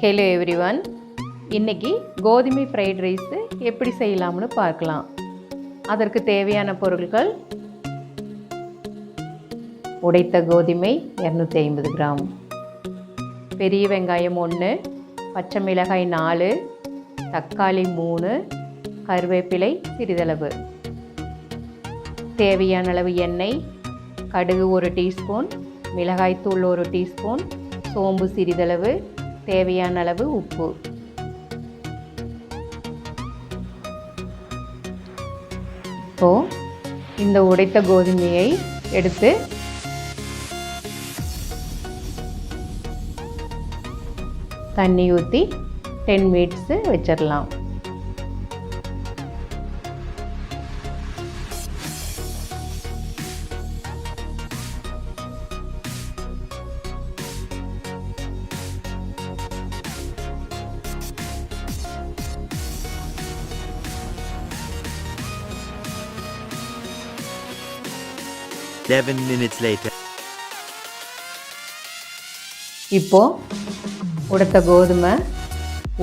Hello everyone, இன்றைக்கி கோதுமை fried rice எப்படி செய்யலாம்னு பார்க்கலாம். அதற்கு தேவையான பொருட்கள்: உடைத்த கோதுமை 250 கிராம், பெரிய வெங்காயம் 1, பச்சை மிளகாய் 4, தக்காளி 3, கருவேப்பிலை சிறிதளவு, தேவையான அளவு எண்ணெய், கடுகு 1 டீஸ்பூன், மிளகாய்த்தூள் 1 டீஸ்பூன், சோம்பு சிறிதளவு, தேவையான அளவு உப்பு. இப்போது இந்த உடைத்த கோதுமையை எடுத்து தண்ணி ஊற்றி 10 மினிட்ஸு வச்சிடலாம். இப்போ உடைத்த கோதுமை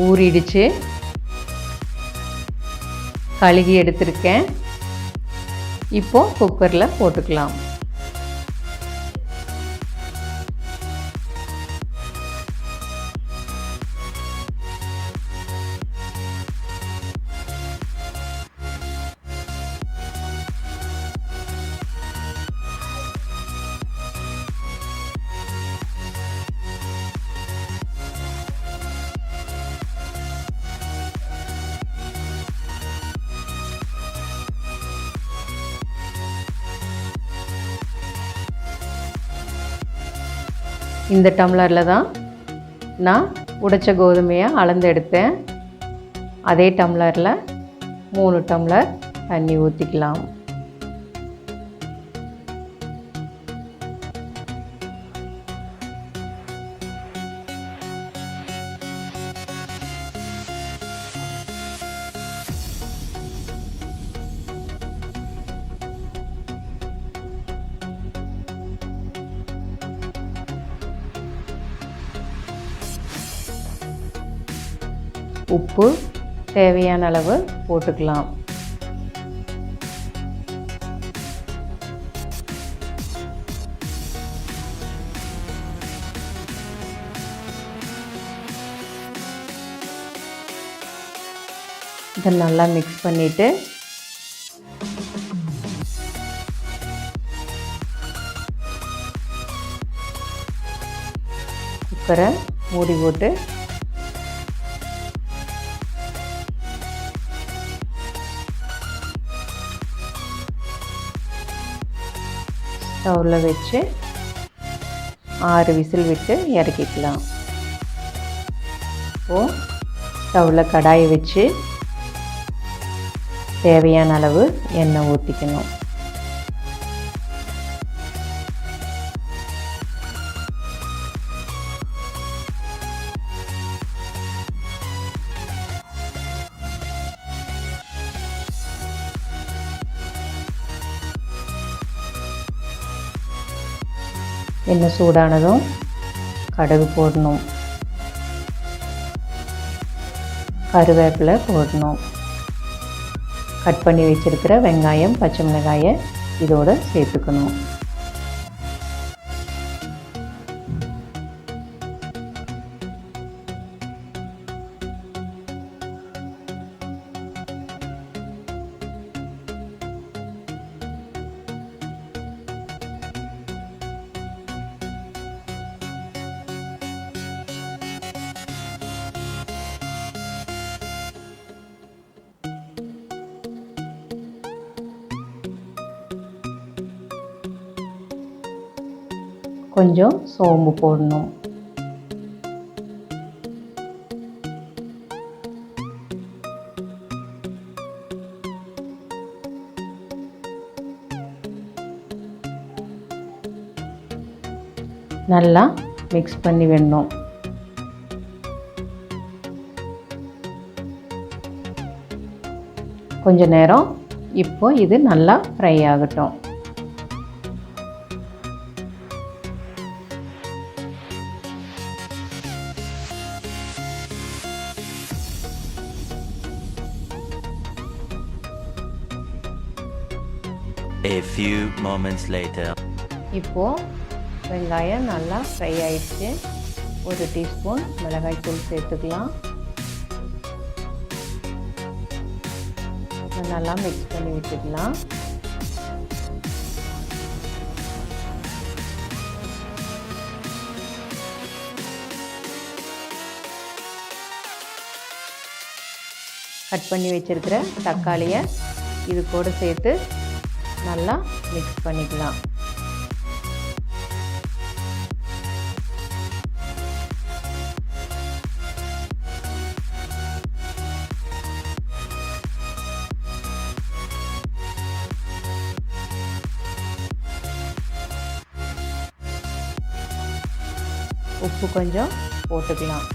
ஊறிடுச்சு, கழுகி எடுத்திருக்கேன். இப்போ குக்கரில் போட்டுக்கலாம். இந்த டம்ளரில் தான் நான் உடைச்ச கோதுமையை அளந்து எடுத்தேன். அதே டம்ளரில் 3 டம்ளர் தண்ணி ஊற்றிக்கலாம். உப்பு தேவையான அளவு போட்டுக்கலாம். இதை நல்லா மிக்ஸ் பண்ணிவிட்டு குக்கரை மூடி போட்டு ஸ்டவ்வில் வச்சு 6 விசில் விட்டு இறக்கிக்கலாம். இப்போது ஸ்டவ்வில் கடாயை வச்சு தேவையான அளவு எண்ணெய் ஊற்றிக்கணும். எண்ணெய் சூடானதும் கடுகு போடணும், கருவேப்பிலை போடணும், கட் பண்ணி வச்சுருக்கிற வெங்காயம் பச்சை மிளகாயை இதோடு சேர்த்துக்கணும். கொஞ்சம் சோம்பு போடணும். நல்லா மிக்ஸ் பண்ணி விடணும். கொஞ்ச நேரம் இப்போ இது நல்லா ஃப்ரை ஆகட்டும். A few moments later. இப்போது வெங்காயம் நல்லா ஃப்ரை ஆயிடுச்சு. 1 டீஸ்பூன் மிளகாய்த்தூள் சேர்த்துக்கலாம். நல்லா மிக்ஸ் பண்ணி விட்டுக்கலாம். கட் பண்ணி வச்சிருக்கிற தக்காளியை இது கூட சேர்த்து நல்லா மிக்ஸ் பண்ணிக்கலாம். உப்பு கொஞ்சம் போட்டுக்கலாம்.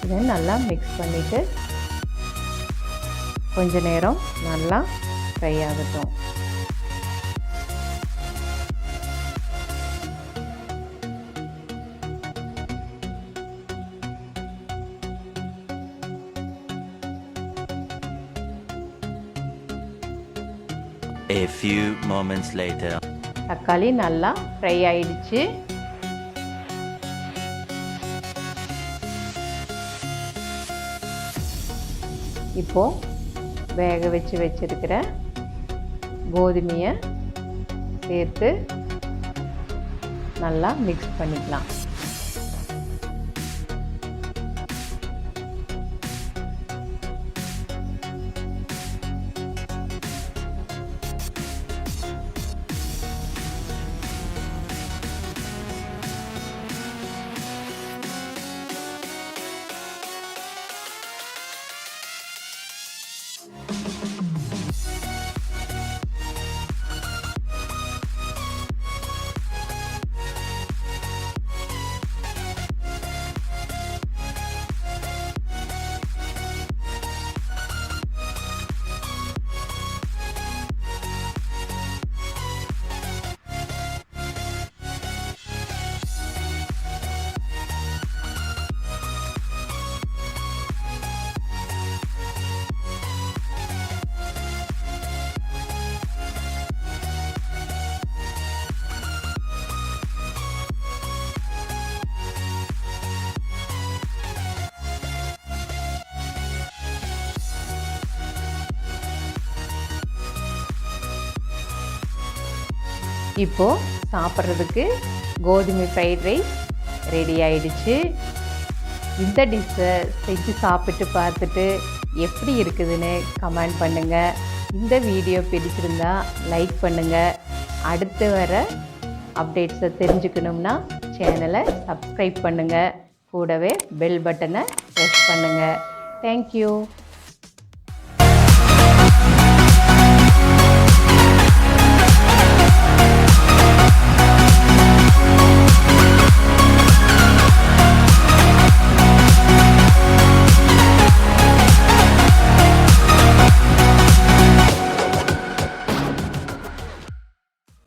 இதை நல்லா மிக்ஸ் பண்ணிவிட்டு கொஞ்ச நேரம் நல்லா ஃப்ரை ஆகட்டும். A few moments later. தக்காளி நல்லா ஃப்ரை ஆயிடுச்சு. இப்போது வேக வச்சிருக்கிற கோதுமையை சேர்த்து நல்லா மிக்ஸ் பண்ணிக்கலாம். இப்போது சாப்பிட்றதுக்கு கோதுமை ஃப்ரைட் ரைஸ் ரெடி ஆயிடுச்சு. இந்த டிஷ்ஷை செஞ்சு சாப்பிட்டு பார்த்துட்டு எப்படி இருக்குதுன்னு கமெண்ட் பண்ணுங்கள். இந்த வீடியோ பிடிச்சிருந்தா லைக் பண்ணுங்கள். அடுத்து வர அப்டேட்ஸை தெரிஞ்சுக்கணும்னா சேனலை சப்ஸ்கிரைப் பண்ணுங்கள். கூடவே பெல் பட்டனை ப்ரெஸ் பண்ணுங்கள். தேங்க்யூ.